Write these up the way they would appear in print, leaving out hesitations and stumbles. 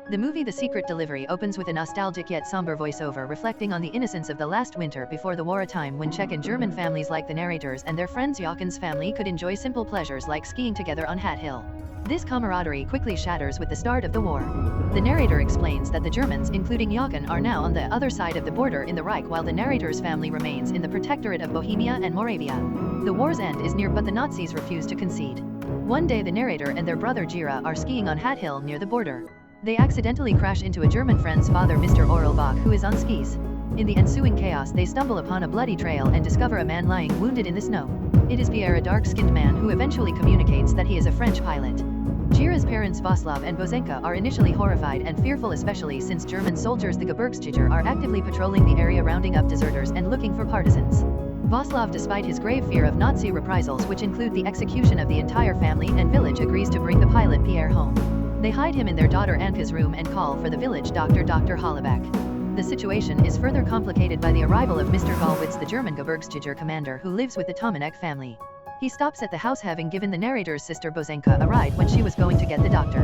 The movie The Secret Delivery opens with a nostalgic yet somber voiceover reflecting on the innocence of the last winter before the war, a time when Czech and German families like the narrators and their friends Joachim's family could enjoy simple pleasures like skiing together on Hat Hill. This camaraderie quickly shatters with the start of the war. The narrator explains that the Germans, including Joachim, are now on the other side of the border in the Reich while the narrator's family remains in the Protectorate of Bohemia and Moravia. The war's end is near but the Nazis refuse to concede. One day the narrator and their brother Gira are skiing on Hat Hill near the border. They accidentally crash into a German friend's father, Mr. Orelbach, who is on skis. In the ensuing chaos they stumble upon a bloody trail and discover a man lying wounded in the snow. It is Pierre, a dark-skinned man who eventually communicates that he is a French pilot. Gira's parents Václav and Boženka are initially horrified and fearful, especially since German soldiers, the Gebirgsjäger, are actively patrolling the area, rounding up deserters and looking for partisans. Václav, despite his grave fear of Nazi reprisals which include the execution of the entire family and village, agrees to bring the pilot Pierre home. They hide him in their daughter Anka's room and call for the village doctor, Dr. Hollaback. The situation is further complicated by the arrival of Mr. Gallwitz, the German Gebirgsjäger commander who lives with the Tomanek family. He stops at the house, having given the narrator's sister Boženka a ride when she was going to get the doctor.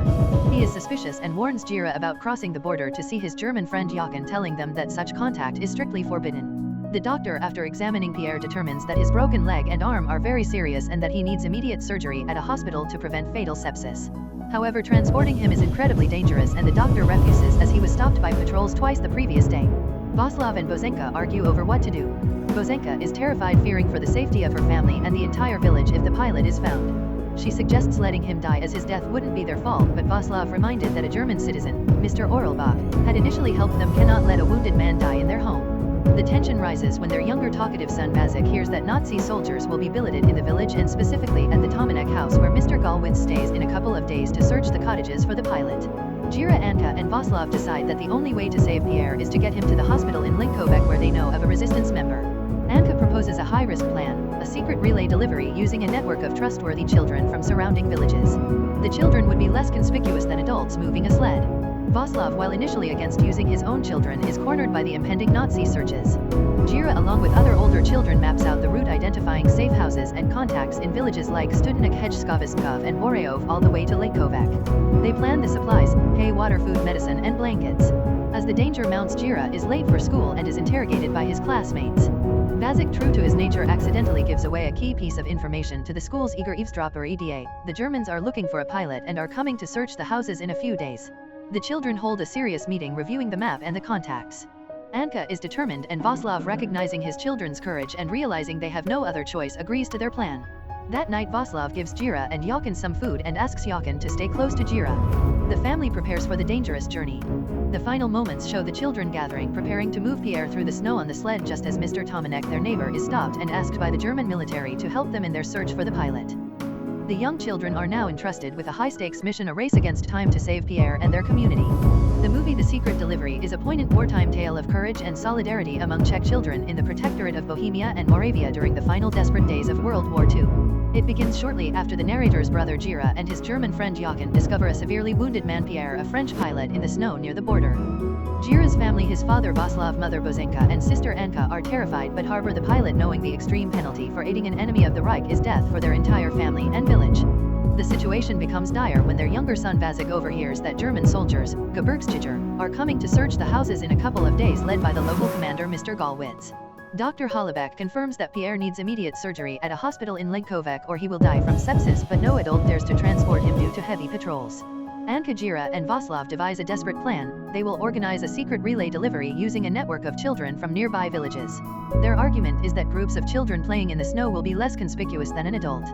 He is suspicious and warns Gira about crossing the border to see his German friend Joachim, telling them that such contact is strictly forbidden. The doctor, after examining Pierre, determines that his broken leg and arm are very serious and that he needs immediate surgery at a hospital to prevent fatal sepsis. However, transporting him is incredibly dangerous and the doctor refuses as he was stopped by patrols twice the previous day. Václav and Boženka argue over what to do. Boženka is terrified, fearing for the safety of her family and the entire village if the pilot is found. She suggests letting him die as his death wouldn't be their fault, but Václav, reminded that a German citizen, Mr. Orelbach, had initially helped them, cannot let a wounded man die in their home. The tension rises when their younger talkative son Vazik hears that Nazi soldiers will be billeted in the village and specifically at the Tomanek house where Mr. Gallwitz stays in a couple of days to search the cottages for the pilot. Gira, Anka and Václav decide that the only way to save Pierre is to get him to the hospital in Linkovec where they know of a resistance member. Anka proposes a high-risk plan, a secret relay delivery using a network of trustworthy children from surrounding villages. The children would be less conspicuous than adults moving a sled. Václav, while initially against using his own children, is cornered by the impending Nazi searches. Gira, along with other older children, maps out the route, identifying safe houses and contacts in villages like Studenek, Hedgeskoviskov and Boreov all the way to Linkovec. They plan the supplies, hay, water, food, medicine and blankets. As the danger mounts, Gira is late for school and is interrogated by his classmates. Vazik, true to his nature, accidentally gives away a key piece of information to the school's eager eavesdropper EDA. The Germans are looking for a pilot and are coming to search the houses in a few days. The children hold a serious meeting reviewing the map and the contacts. Anka is determined and Václav, recognizing his children's courage and realizing they have no other choice, agrees to their plan. That night Václav gives Gira and Joachim some food and asks Joachim to stay close to Gira. The family prepares for the dangerous journey. The final moments show the children gathering, preparing to move Pierre through the snow on the sled just as Mr. Tomanek, their neighbor, is stopped and asked by the German military to help them in their search for the pilot. The young children are now entrusted with a high-stakes mission, a race against time to save Pierre and their community. The movie The Secret Delivery is a poignant wartime tale of courage and solidarity among Czech children in the Protectorate of Bohemia and Moravia during the final desperate days of World War II. It begins shortly after the narrator's brother Gira and his German friend Joachim discover a severely wounded man, Pierre, a French pilot, in the snow near the border. Gira's family, his father Václav, mother Boženka and sister Anka, are terrified but harbor the pilot, knowing the extreme penalty for aiding an enemy of the Reich is death for their entire family and village. The situation becomes dire when their younger son Vazik overhears that German soldiers, Gebirgsjäger, are coming to search the houses in a couple of days, led by the local commander Mr. Gallwitz. Dr. Hollaback confirms that Pierre needs immediate surgery at a hospital in Linkovec or he will die from sepsis, but no adult dares to transport him due to heavy patrols. Anka, Gira and Václav devise a desperate plan. They will organize a secret relay delivery using a network of children from nearby villages. Their argument is that groups of children playing in the snow will be less conspicuous than an adult.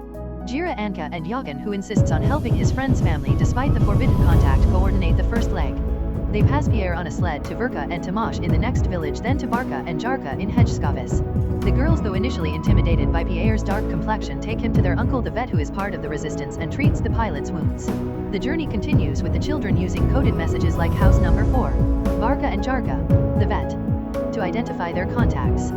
Gira, Anka and Joachim, who insists on helping his friend's family despite the forbidden contact, coordinate the first leg. They pass Pierre on a sled to Verka and Tomasz in the next village, then to Barka and Jarka in Hedgeskovis. The girls, though initially intimidated by Pierre's dark complexion, take him to their uncle the vet, who is part of the resistance and treats the pilot's wounds. The journey continues with the children using coded messages like house number 4, Barka and Jarka, the vet, to identify their contacts.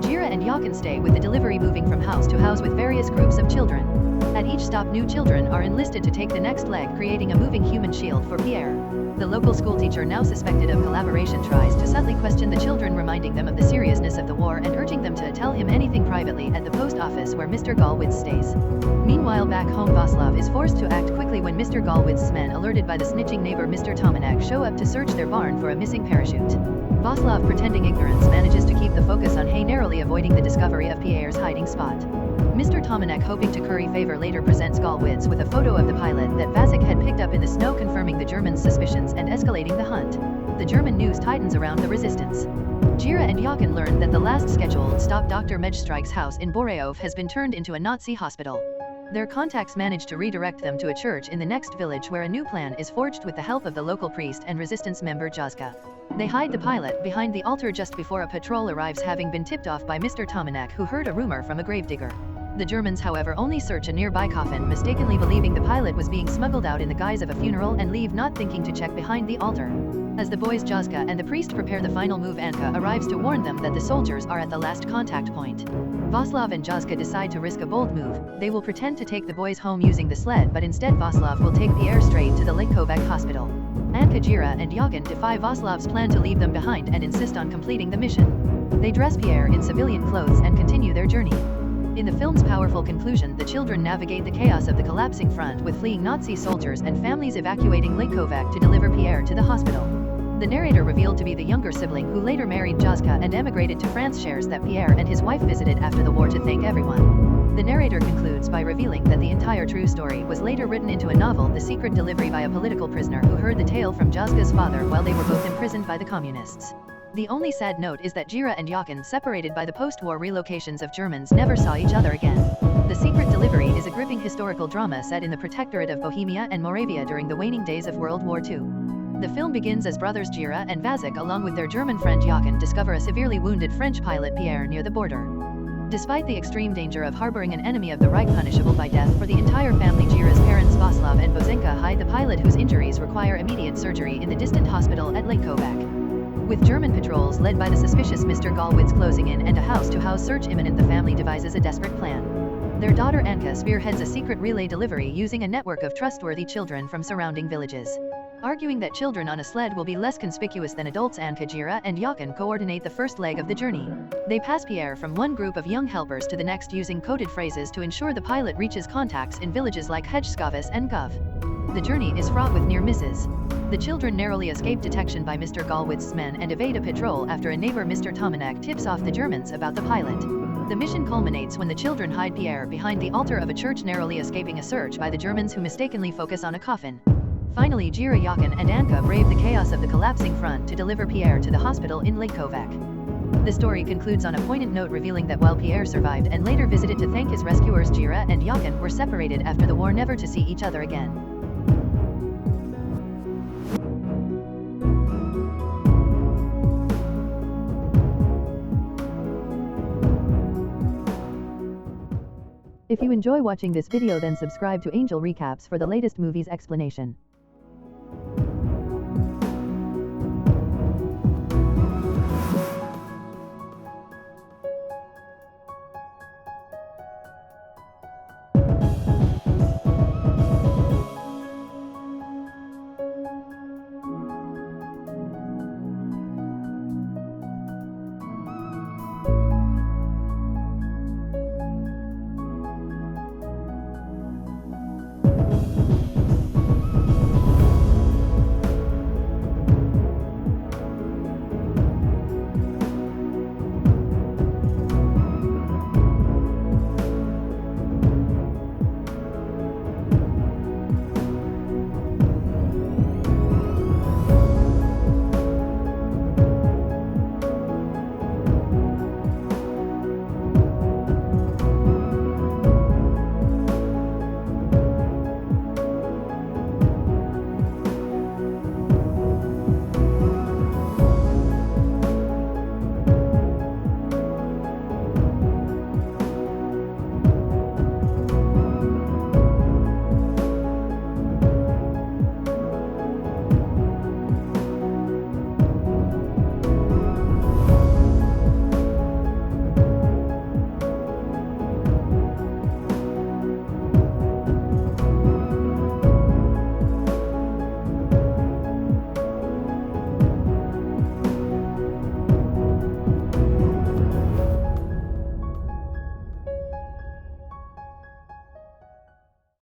Gira and Joachim stay with the delivery, moving from house to house with various groups of children. At each stop, new children are enlisted to take the next leg, creating a moving human shield for Pierre. The local schoolteacher, now suspected of collaboration, tries to subtly question the children, reminding them of the seriousness of the war and urging them to tell him anything privately at the post office where Mr. Gallwitz stays. Meanwhile, back home, Václav is forced to act quickly when Mr. Gallwitz's men, alerted by the snitching neighbor Mr. Tomanek, show up to search their barn for a missing parachute. Václav, pretending ignorance, manages to keep the focus on Hay, narrowly avoiding the discovery of Pierre's hiding spot. Mr. Tomanek, hoping to curry favor, later presents Gallwitz with a photo of the pilot that Vasek had picked up in the snow, confirming the Germans' suspicions and escalating the hunt. The German news tightens around the resistance. Gira and Jochen learn that the last scheduled stop, Dr. Mejstrijk's house in Boreov, has been turned into a Nazi hospital. Their contacts manage to redirect them to a church in the next village, where a new plan is forged with the help of the local priest and resistance member Jazka. They hide the pilot behind the altar just before a patrol arrives, having been tipped off by Mr. Tomanek, who heard a rumor from a gravedigger. The Germans, however, only search a nearby coffin, mistakenly believing the pilot was being smuggled out in the guise of a funeral, and leave, not thinking to check behind the altar. As the boys Jazka and the priest prepare the final move, Anka arrives to warn them that the soldiers are at the last contact point. Václav and Jazka decide to risk a bold move. They will pretend to take the boys home using the sled, but instead Václav will take Pierre straight to the Lejkovac hospital. Anka, Gira, and Jochen defy Václav's plan to leave them behind and insist on completing the mission. They dress Pierre in civilian clothes and continue their journey. In the film's powerful conclusion, the children navigate the chaos of the collapsing front, with fleeing Nazi soldiers and families evacuating Lejkovac to deliver Pierre to the hospital. The narrator, revealed to be the younger sibling who later married Jazka and emigrated to France, shares that Pierre and his wife visited after the war to thank everyone. The narrator concludes by revealing that the entire true story was later written into a novel, The Secret Delivery, by a political prisoner who heard the tale from Jazka's father while they were both imprisoned by the communists. The only sad note is that Gira and Jochen, separated by the post-war relocations of Germans, never saw each other again. The Secret Delivery is a gripping historical drama set in the Protectorate of Bohemia and Moravia during the waning days of World War II. The film begins as brothers Gira and Vasek, along with their German friend Jochen, discover a severely wounded French pilot Pierre near the border. Despite the extreme danger of harboring an enemy of the Reich punishable by death for the entire family, Gira's parents Václav and Boženka hide the pilot, whose injuries require immediate surgery, in the distant hospital at Lejkovac. With German patrols led by the suspicious Mr. Gallwitz closing in and a house-to-house search imminent, the family devises a desperate plan. Their daughter Anka spearheads a secret relay delivery using a network of trustworthy children from surrounding villages. Arguing that children on a sled will be less conspicuous than adults, Anka, Gira, and Jochen coordinate the first leg of the journey. They pass Pierre from one group of young helpers to the next, using coded phrases to ensure the pilot reaches contacts in villages like Hejskavis and Gov. The journey is fraught with near misses. The children narrowly escape detection by Mr. Gallwitz's men and evade a patrol after a neighbor, Mr. Tomanek, tips off the Germans about the pilot. The mission culminates when the children hide Pierre behind the altar of a church, narrowly escaping a search by the Germans, who mistakenly focus on a coffin. Finally, Gira, Jochen, and Anka brave the chaos of the collapsing front to deliver Pierre to the hospital in Lejkovac. The story concludes on a poignant note, revealing that while Pierre survived and later visited to thank his rescuers, Gira and Jochen were separated after the war, never to see each other again. If you enjoy watching this video, then subscribe to Angel Recaps for the latest movies explanation.